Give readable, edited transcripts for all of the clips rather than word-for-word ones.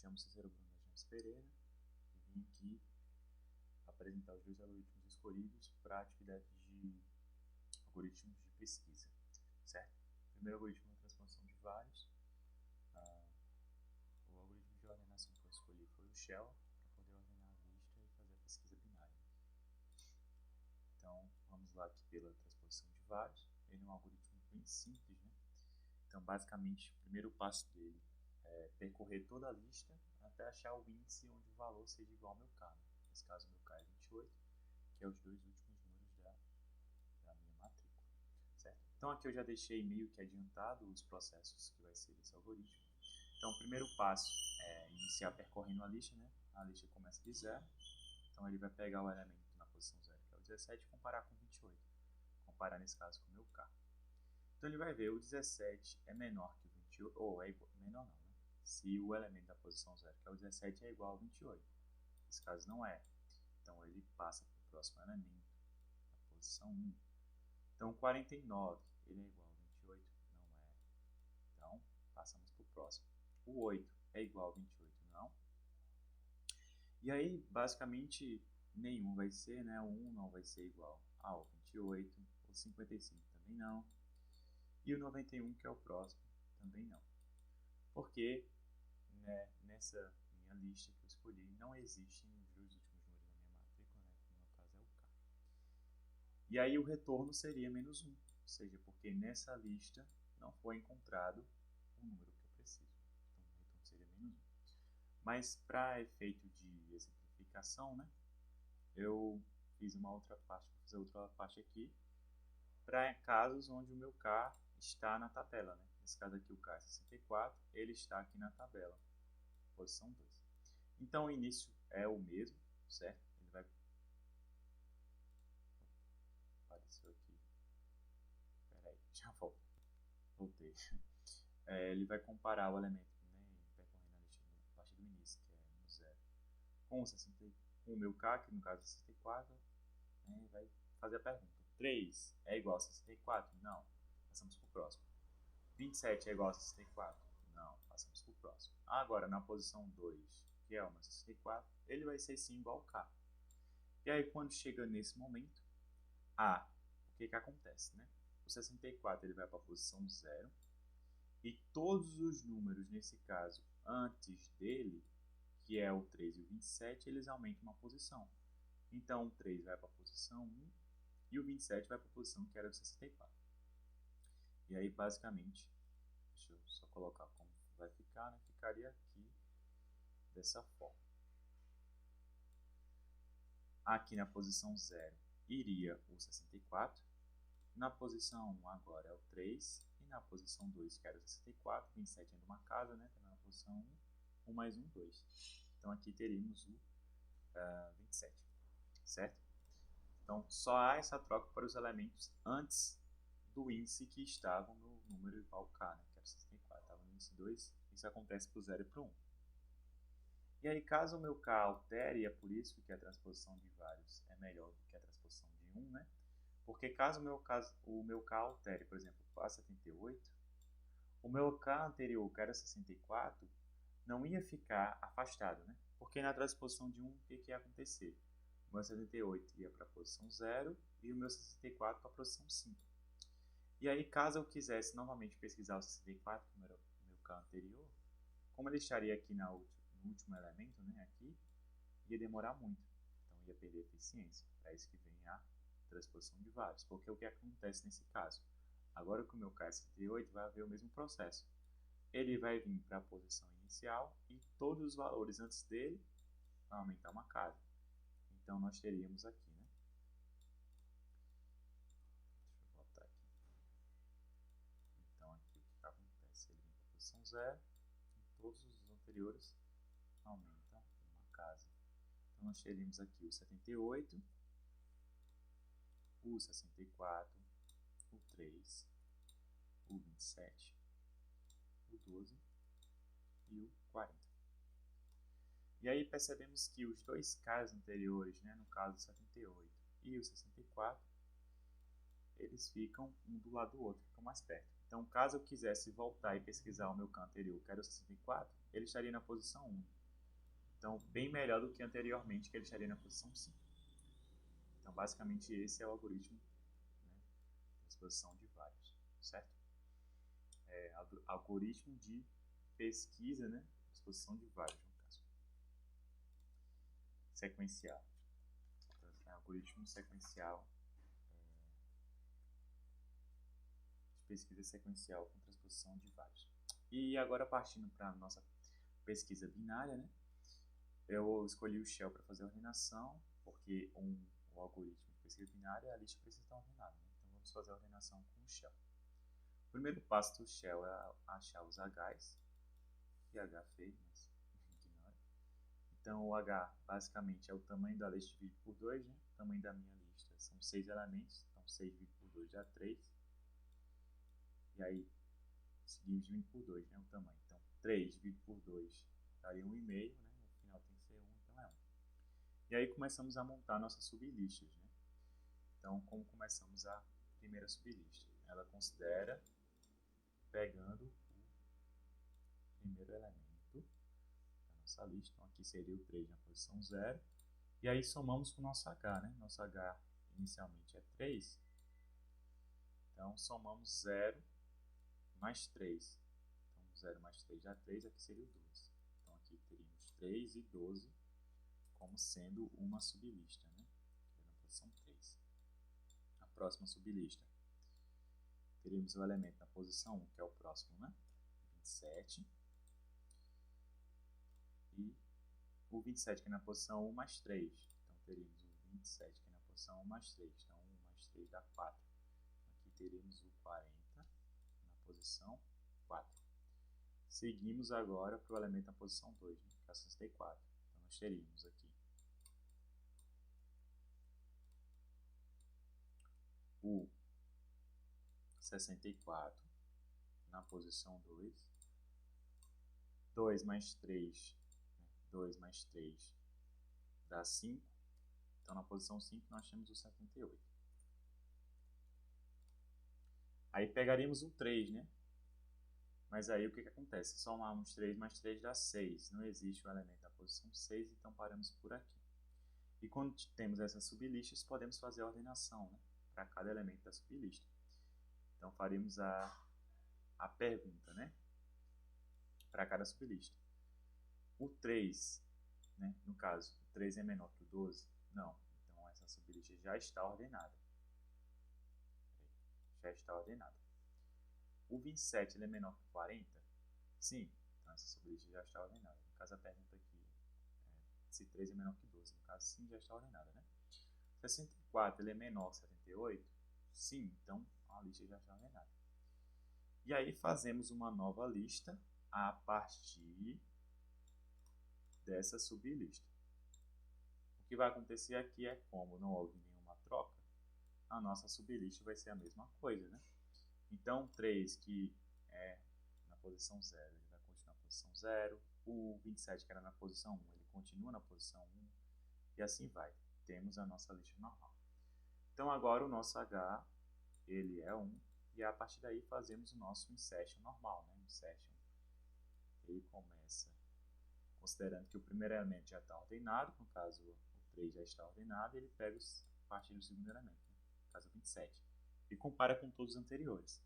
chamo Cícero Bruno James Pereira e vim aqui apresentar os dois algoritmos escolhidos para a atividade de algoritmos de pesquisa, certo? O primeiro algoritmo é a transposição de vários. O algoritmo de ordenação que eu escolhi foi o Shell, para poder ordenar a lista e fazer a pesquisa binária. Então, vamos lá aqui pela transposição de vários. Ele é um algoritmo bem simples, né? Então, basicamente, o primeiro passo dele é percorrer toda a lista até achar o índice onde o valor seja igual ao meu K. Nesse caso, o meu K é 28, que é os dois últimos números da minha matrícula, certo? Então, aqui eu já deixei meio que adiantado os processos que vai ser esse algoritmo. Então, o primeiro passo é iniciar percorrendo a lista, né? A lista começa de 0. Então, ele vai pegar o elemento na posição 0, que é o 17, e comparar com 28. Comparar, nesse caso, com o meu K. Então, ele vai ver o 17 é menor que o 28, ou é igual, menor não, né? Se o elemento da posição 0, que é o 17, é igual ao 28. Nesse caso, não é. Então, ele passa para o próximo elemento, a posição 1. Então, 49, ele é igual ao 28? Não é. Então, passamos para o próximo. O 8 é igual ao 28? Não. E aí, basicamente, nenhum vai ser, né? O 1 não vai ser igual ao 28, o 55 também não, e o 91, que é o próximo, também não. Porque, né, nessa minha lista que eu escolhi, não existem os dois últimos números da minha matrícula, né? Que no meu caso é o K. E aí o retorno seria menos 1, ou seja, porque nessa lista não foi encontrado o número que eu preciso. Então, o retorno seria menos 1. Mas, para efeito de exemplificação, né, eu fiz uma outra parte, vou fazer outra parte aqui, para casos onde o meu K está na tabela. Né? Nesse caso aqui, o K é 64, ele está aqui na tabela, posição 2. Então, o início é o mesmo, certo? Ele vai... Apareceu aqui. Peraí, já volto. Voltei. Ele vai comparar o elemento, né, percorrendo a lista a partir do início, que é no 0, com o meu K, que no caso é 64, né, vai fazer a pergunta. 3 é igual a 64? Não. Passamos para o próximo. 27 é igual a 64? Não. Passamos para o próximo. Agora, na posição 2, que é uma 64, ele vai ser sim igual a K. E aí, quando chega nesse momento, o que acontece? Né? O 64 ele vai para a posição 0, e todos os números, nesse caso, antes dele, que é o 3 e o 27, eles aumentam uma posição. Então, o 3 vai para a posição 1 e o 27 vai para a posição que era o 64. E aí, basicamente, deixa eu só colocar como vai ficar, né? Ficaria aqui dessa forma. Aqui na posição 0 iria o 64. Na posição 1 agora é o 3. E na posição 2, que era o 64, 27 indo uma casa, né? Tá na posição 1. 1 mais 1, 2. Então aqui teríamos o 27, certo? Então só há essa troca para os elementos antes do índice que estavam no número igual K, né? Que era 64. Estava no índice 2, isso acontece para o 0 e para o 1. E aí, caso o meu K altere, é por isso que a transposição de vários é melhor do que a transposição de 1, né? Porque caso o meu K altere, por exemplo, para 78, o meu K anterior, que era 64, não ia ficar afastado, né? Porque na transposição de 1, o que ia acontecer? O meu 78 ia para a posição 0 e o meu 64 para a posição 5. E aí, caso eu quisesse novamente pesquisar o 64, que era o meu K anterior, como ele estaria aqui no último elemento, né, aqui, ia demorar muito. Então, ia perder eficiência. Para isso que vem a transposição de vários. Porque o que acontece nesse caso? Agora que o meu K é 78, vai haver o mesmo processo. Ele vai vir para a posição inicial e todos os valores antes dele vão aumentar uma casa. Então, nós teríamos aqui, né? Deixa eu voltar aqui. Então, aqui o que acontece? Ele vem para a posição 0 e todos os anteriores aumentam uma casa. Então, nós teríamos aqui o 78, o 64, o 3, o 27, o 12 e o 40. E aí percebemos que os dois casos anteriores, né, no caso o 78 e o 64, eles ficam um do lado do outro, ficam mais perto. Então, caso eu quisesse voltar e pesquisar o meu K anterior, que era o 64, ele estaria na posição 1. Então, bem melhor do que anteriormente, que ele estaria na posição 5. Então, basicamente, esse é o algoritmo, né, de transposição de vários, certo? Algoritmo de pesquisa, né, transposição de vários, no caso. Sequencial. Então, algoritmo sequencial de pesquisa sequencial com transposição de vários. E agora, partindo para a nossa pesquisa binária, né, eu escolhi o shell para fazer a ordenação, porque o algoritmo de pesquisa binária, a lista precisa estar ordenada, né? Então vamos fazer a ordenação com o shell. O primeiro passo do shell é achar os Hs, e H feio, mas ignora. Então o H basicamente é o tamanho da lista dividido por 2, né? O tamanho da minha lista são 6 elementos, então 6 dividido por 2 dá 3. E aí seguimos dividindo por 2, né? O tamanho. Então 3 dividido por 2 daria 1,5, né? No final tem que ser 1, então é 1. E aí começamos a montar nossas sublistas, né? Então, como começamos a primeira sublista? Ela considera pegando o primeiro elemento da nossa lista. Então, aqui seria o 3 na posição 0. E aí somamos com o nosso H, né? Nosso H inicialmente é 3. Então, somamos 0 mais 3. Então, 0 mais 3 dá 3, aqui seria o 12. Então, aqui teríamos 3 e 12 como sendo uma sublista, né? Na posição 3. A próxima sublista. Teríamos o elemento na posição 1, que é o próximo, né? 27. E o 27 que é na posição 1 mais 3. Então, teríamos o 27 que é na posição 1 mais 3. Então, 1 mais 3 dá 4. Aqui teríamos o 40 na posição 4. Seguimos agora para o elemento na posição 2, né? Que é o 64. Então, nós teríamos aqui o 64 na posição 2. 2 mais 3, né? 2 mais 3 dá 5. Então, na posição 5, nós temos o 78. Aí pegaríamos o 3, né? Mas aí o que acontece? Somarmos 3 mais 3 dá 6. Não existe o elemento na posição 6, então paramos por aqui. E quando temos essas sublistas, podemos fazer a ordenação, né, para cada elemento da sublista. Então faremos a pergunta, né, para cada sublista. O 3, né, no caso, o 3 é menor que o 12? Não. Então essa sublista já está ordenada. Já está ordenada. O 27 ele é menor que 40? Sim. Então essa sublista já está ordenada. No caso, a pergunta aqui é se 3 é menor que 12. No caso, sim, já está ordenada, né? 64 ele é menor que 78? Sim. Então a lista já está ordenada. E aí fazemos uma nova lista a partir dessa sublista. O que vai acontecer aqui é, como não houve nenhuma troca, a nossa sublista vai ser a mesma coisa, né? Então, 3, que é na posição 0, ele vai continuar na posição 0. O 27, que era na posição 1, ele continua na posição 1. E assim vai. Temos a nossa lista normal. Então, agora o nosso H, ele é 1. E a partir daí fazemos o nosso insertion normal, né? Insertion, ele começa considerando que o primeiro elemento já está ordenado, no caso o 3 já está ordenado, ele pega a partir do segundo elemento, né? No caso o 27, e compara com todos os anteriores.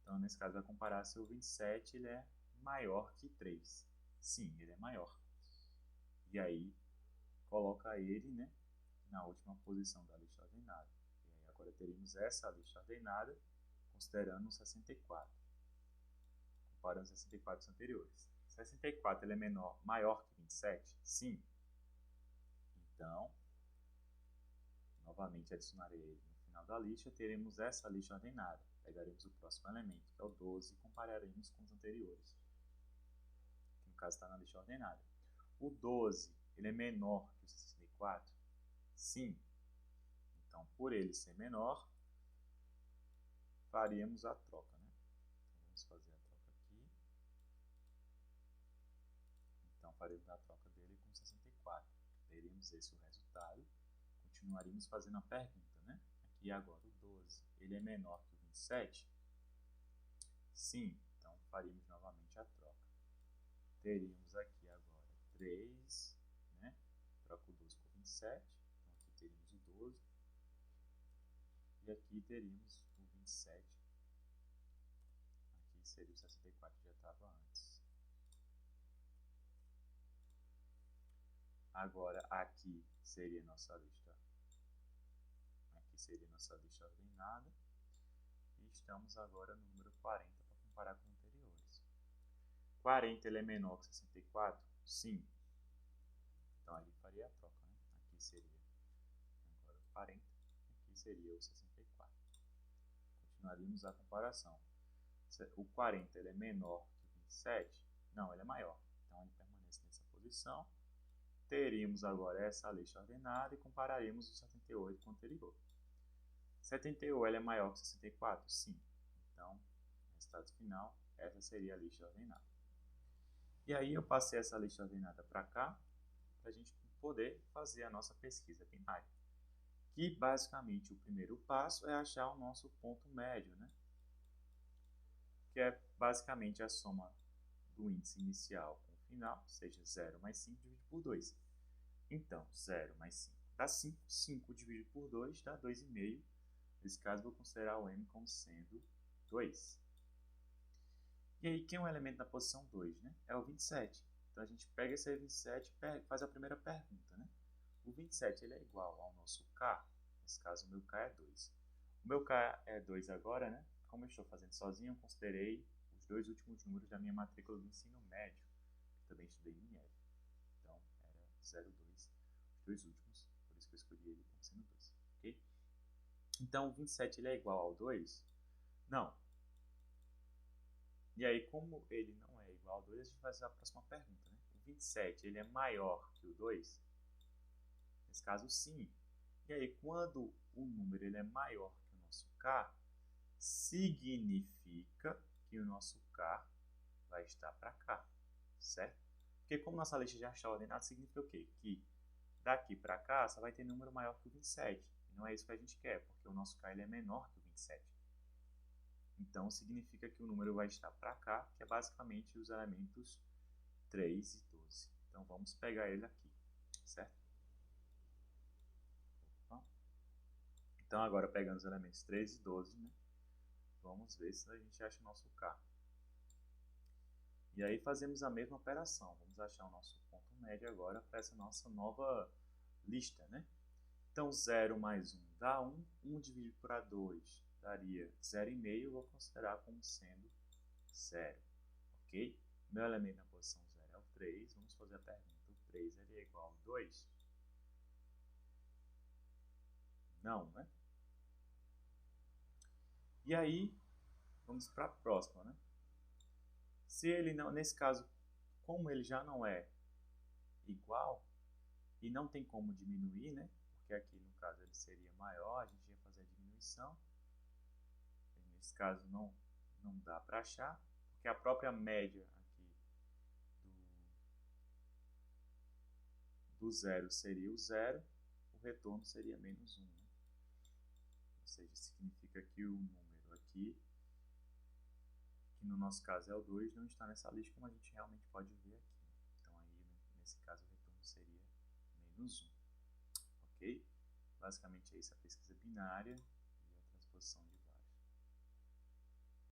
Então, nesse caso, vai comparar se o 27 ele é maior que 3. Sim, ele é maior. E aí, coloca ele, né, na última posição da lista ordenada. E aí, agora teremos essa lista ordenada, considerando o 64. Comparando os 64 com os anteriores. 64 ele é maior que 27? Sim. Então, novamente adicionarei ele no final da lista, teremos essa lista ordenada. Pegaremos o próximo elemento, que é o 12, e compararemos com os anteriores, que no caso está na lista ordenada. O 12 ele é menor que o 64? Sim. Então, por ele ser menor, faríamos a troca, né? Então, vamos fazer a troca aqui. Então, faremos a troca dele com 64. Teríamos esse o resultado. Continuaríamos fazendo a pergunta, né? Aqui agora o 12, ele é menor que o 27? Sim. Então, faríamos novamente a troca. teríamos aqui agora 3, né? Troco o 12 por 27, então aqui teríamos o 12, e aqui teríamos o 27, aqui seria o 64 que já estava antes. Agora aqui seria nossa lista, ordenada, e estamos agora no número 40 para comparar com anteriores. 40 ele é menor que 64? Sim. Então ali faria a troca, né? Aqui seria agora o 40, aqui seria o 64. Continuaríamos a comparação. O 40 ele é menor que o 27? Não, ele é maior. Então ele permanece nessa posição. Teríamos agora essa lista ordenada e compararíamos o 78 com o anterior. 78 ele é maior que 64? Sim. Então, resultado final, essa seria a lista ordenada. E aí eu passei essa lista ordenada para cá, para a gente poder fazer a nossa pesquisa binária. Que basicamente o primeiro passo é achar o nosso ponto médio, né? Que é basicamente a soma do índice inicial com o final, ou seja, 0 mais 5 dividido por 2. Então, 0 mais 5 dá 5, 5 dividido por 2 dá 2,5. Nesse caso, vou considerar o m como sendo 2. E aí, quem é o elemento na posição 2, né? É o 27. Então, a gente pega esse 27 e faz a primeira pergunta, né? O 27 ele é igual ao nosso k. Nesse caso, o meu k é 2. O meu k é 2 agora, né? Como eu estou fazendo sozinho, eu considerei os dois últimos números da minha matrícula do ensino médio. Eu também estudei no INEV. Então, era 0,2, os dois últimos. Por isso que eu escolhi ele como sendo 2. Ok? Então, o 27 ele é igual ao 2? Não. E aí, como ele não é igual ao 2, a gente vai fazer a próxima pergunta, né? O 27 ele é maior que o 2? Nesse caso, sim. E aí, quando o número ele é maior que o nosso k, significa que o nosso k vai estar para cá, certo? Porque como nossa lista já está ordenada, significa o quê? Que daqui para cá só vai ter número maior que o 27. E não é isso que a gente quer, porque o nosso k ele é menor que o 27. Então, significa que o número vai estar para cá, que é basicamente os elementos 3 e 12. Então, vamos pegar ele aqui, certo? Então, agora pegando os elementos 3 e 12, né? Vamos ver se a gente acha o nosso k. E aí fazemos a mesma operação. Vamos achar o nosso ponto médio agora para essa nossa nova lista, né? Então, 0 mais 1 dá 1. 1 dividido por A2 daria 0,5. Vou considerar como sendo 0. Ok? Meu elemento na posição 0 é o 3. Vamos fazer a pergunta. O 3 ele é igual a 2? Não, né? E aí, vamos para a próxima, né? Se ele não, nesse caso, como ele já não é igual e não tem como diminuir, né? Porque aqui no caso ele seria maior, a gente ia fazer a diminuição. Nesse caso não dá para achar, porque a própria média aqui do zero seria o 0, o retorno seria menos 1. Né? Ou seja, significa que o número aqui, que no nosso caso é o 2, não está nessa lista como a gente realmente pode ver aqui. Então aí, nesse caso, o retorno seria menos 1. Ok? Basicamente é isso a pesquisa binária e a transposição de